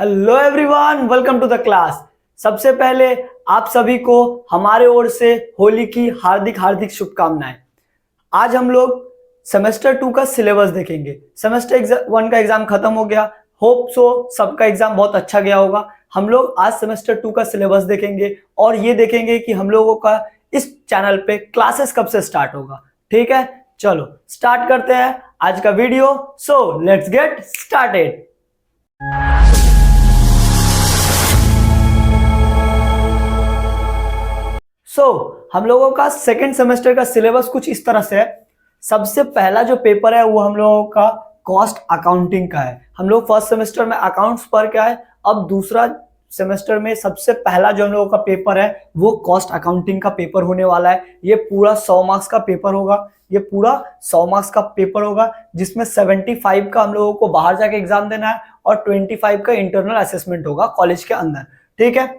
Hello everyone, welcome to the class. सबसे पहले आप सभी को हमारे ओर से होली की हार्दिक हार्दिक शुभकामनाएं। आज हम लोग सेमेस्टर 2 का सिलेबस देखेंगे। सेमेस्टर 1 का एग्जाम खत्म हो गया। होप सो सबका एग्जाम बहुत अच्छा गया होगा। हम लोग आज सेमेस्टर 2 का सिलेबस देखेंगे और ये देखेंगे कि हम लोगों का इस चैनल पे क्लासेस कब से स्टार्ट होगा। ठीक है, चलो स्टार्ट करते हैं आज का video. So let's get started. हम लोगों का सेकेंड सेमेस्टर का सिलेबस कुछ इस तरह से है। सबसे पहला जो पेपर है वो हम लोगों का कॉस्ट अकाउंटिंग का है। हम लोग फर्स्ट सेमेस्टर में अकाउंट्स पर क्या है, अब दूसरा सेमेस्टर में सबसे पहला जो हम लोगों का पेपर है वो कॉस्ट अकाउंटिंग का पेपर होने वाला है। ये पूरा 100 मार्क्स का पेपर होगा। ये पूरा 100 मार्क्स का पेपर होगा जिसमें 75 का हम लोगों को बाहर जाके एग्जाम देना है और 25 का इंटरनल असेसमेंट होगा कॉलेज के अंदर। ठीक है,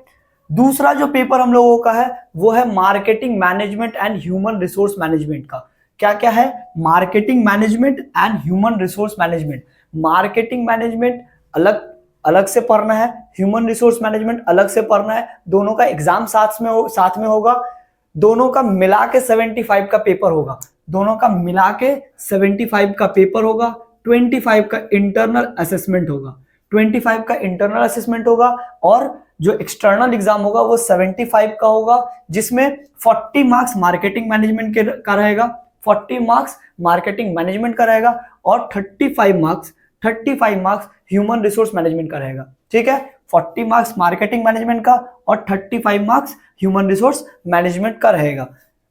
दूसरा जो पेपर हम लोगों का है वो है marketing management and human resource management का। क्या क्या है? Marketing management and human resource management. Marketing management अलग अलग से पढ़ना है, ह्यूमन रिसोर्स मैनेजमेंट अलग से पढ़ना है। दोनों का एग्जाम साथ में होगा। दोनों का मिला के 75 का पेपर होगा। दोनों का मिला के 75 का पेपर होगा। 25 का इंटरनल असेसमेंट होगा। 25 का इंटरनल असेसमेंट होगा और जो एक्सटर्नल एग्जाम होगा वो 75 का होगा, जिसमें 40 मार्क्स मार्केटिंग मैनेजमेंट का रहेगा, 40 मार्क्स मार्केटिंग मैनेजमेंट का रहेगा और 35 मार्क्स ह्यूमन रिसोर्स मैनेजमेंट का रहेगा। ठीक है, 40 मार्क्स मार्केटिंग मैनेजमेंट का और 35 मार्क्स ह्यूमन रिसोर्स मैनेजमेंट का रहेगा।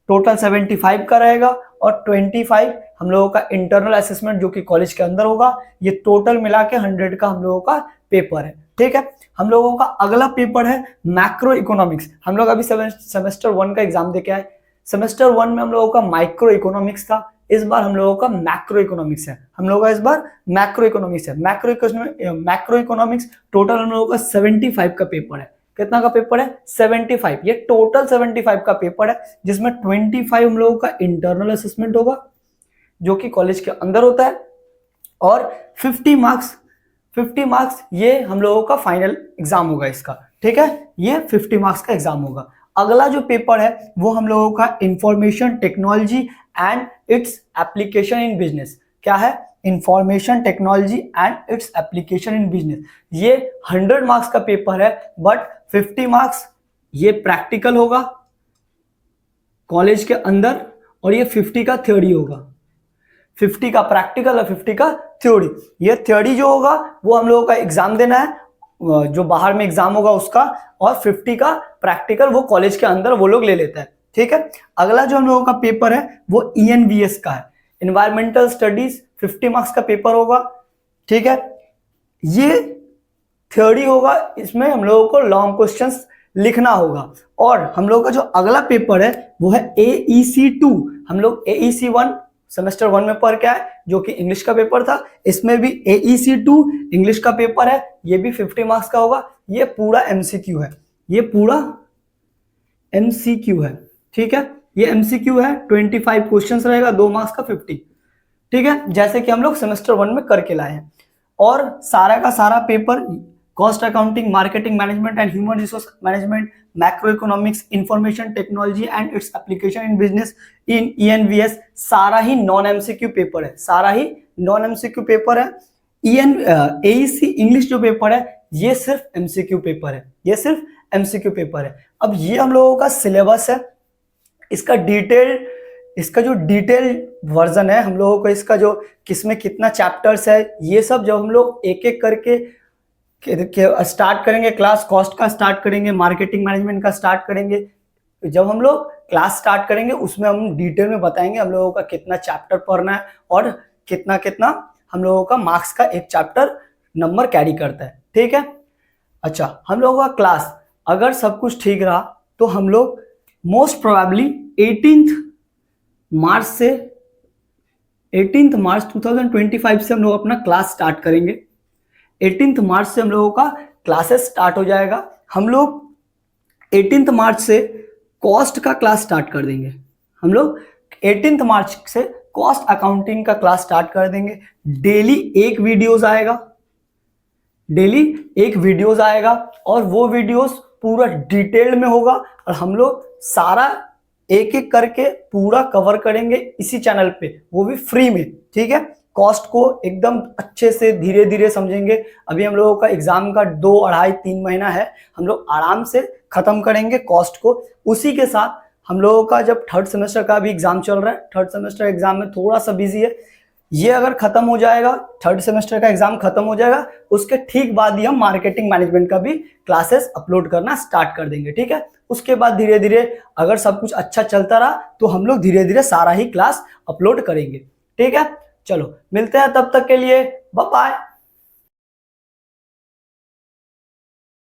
टोटल 75 का रहेगा और 25 हम लोगों का इंटरनल असेसमेंट जो कि कॉलेज के अंदर होगा। ये टोटल मिला के 100 का हम लोगों का पेपर है। ठीक है, हम लोगों का अगला पेपर है मैक्रो इकोनॉमिक्स। हम लोग अभी सेमेस्टर 1 का एग्जाम देके आए। सेमेस्टर 1 में हम लोगों का माइक्रो इकोनॉमिक्स था, इस बार हम लोगों का मैक्रो इकोनॉमिक्स है। हम लोगों का इस बार मैक्रो इकोनॉमिक्स है। मैक्रो इकोनॉमिक्स टोटल हम लोगों का 75 का पेपर है। कितना का पेपर है? 75। ये टोटल 75 का पेपर है जिसमें 25 हम लोगों का इंटरनल असेसमेंट होगा जो कि कॉलेज के अंदर होता है और 50 मार्क्स ये हम लोगों का फाइनल एग्जाम होगा इसका। ठीक है, ये 50 मार्क्स का एग्जाम होगा। अगला जो पेपर है वो हम लोगों का information technology and its application in business. क्या है? Information technology and its application in business. ये 100 मार्क्स का पेपर है बट 50 मार्क्स ये प्रैक्टिकल होगा कॉलेज के अंदर और ये 50 का थ्योरी होगा। 50 का प्रैक्टिकल और 50 का थ्योरी। ये थ्योरी जो होगा वो हम लोगों का एग्जाम देना है, जो बाहर में एग्जाम होगा उसका, और 50 का प्रैक्टिकल वो कॉलेज के अंदर वो लोग ले लेता है। ठीक है, अगला जो हम लोगों का पेपर है वो ENVS का है, इन्वायरमेंटल स्टडीज। 50 मार्क्स का पेपर होगा। ठीक है, ये थ्योरी होगा, इसमें हम लोगों को लॉन्ग क्वेश्चंस लिखना होगा। और हम लोगों का जो अगला पेपर है वो है AEC2। हम लोग AEC1 सेमेस्टर 1 में पढ़ के आए जो कि इंग्लिश का पेपर था। इसमें भी AEC2 इंग्लिश का पेपर है, ये भी 50 मार्क्स का होगा। ये पूरा MCQ है, ये पूरा MCQ है। ठीक है, ये MCQ है। 25 क्वेश्चंस रहेगा, 2 मार्क्स का 50। ठीक है, जैसे कि हम लोग सेमेस्टर 1 में करके लाए हैं। और सारा का सारा paper cost accounting, marketing management and human resource management, macro economics, information technology and its application in business in ENVS सारा ही नॉन MCQ पेपर है। सारा ही नॉन MCQ पेपर है। AEC इंग्लिश जो पेपर है ये सिर्फ MCQ पेपर है। ये सिर्फ MCQ पेपर है। अब ये हम लोगों का सिलेबस है। इसका जो डिटेल वर्जन है हम लोगों को, इसका जो किसमें कितना चैप्टर्स है, ये सब जब हम लोग एक एक करके स्टार्ट करेंगे, क्लास कॉस्ट का स्टार्ट करेंगे, मार्केटिंग मैनेजमेंट का स्टार्ट करेंगे, जब हम लोग क्लास स्टार्ट करेंगे उसमें हम डिटेल में बताएंगे हम लोगों का कितना चैप्टर पढ़ना है और कितना कितना हम लोगों का मार्क्स का एक चैप्टर नंबर कैरी करता है। ठीक है, अच्छा, हम लोगों का क्लास अगर सब कुछ ठीक रहा तो हम लोग मोस्ट प्रोबेबली 18 मार्च 2025 से हम लोग अपना क्लास स्टार्ट करेंगे। 18 मार्च से हम लोगों का क्लासेस स्टार्ट हो जाएगा। हम लोग 18 मार्च से कॉस्ट का क्लास स्टार्ट कर देंगे। हम लोग 18 मार्च से कॉस्ट अकाउंटिंग का क्लास स्टार्ट कर देंगे। डेली एक वीडियोस आएगा, डेली एक वीडियोस आएगा और वो वीडियोस पूरा डिटेल में होगा और हम लोग सारा एक एक करके पूरा कवर करेंगे इसी चैनल पे, वो भी फ्री में। ठीक है, कॉस्ट को एकदम अच्छे से धीरे धीरे समझेंगे। अभी हम लोगों का एग्जाम का 2 अढ़ाई 3 महीना है, हम लोग आराम से खत्म करेंगे कॉस्ट को। उसी के साथ हम लोगों का जब थर्ड सेमेस्टर का भी एग्जाम चल रहा है, थर्ड सेमेस्टर एग्जाम में थोड़ा सा बिजी है, ये अगर खत्म हो जाएगा, थर्ड सेमेस्टर का एग्जाम खत्म हो जाएगा, उसके ठीक बाद ही हम मार्केटिंग मैनेजमेंट का भी क्लासेस अपलोड करना स्टार्ट कर देंगे। ठीक है, उसके बाद धीरे धीरे अगर सब कुछ अच्छा चलता रहा तो हम लोग धीरे धीरे सारा ही क्लास अपलोड करेंगे। ठीक है, चलो मिलते हैं, तब तक के लिए बाय बाय।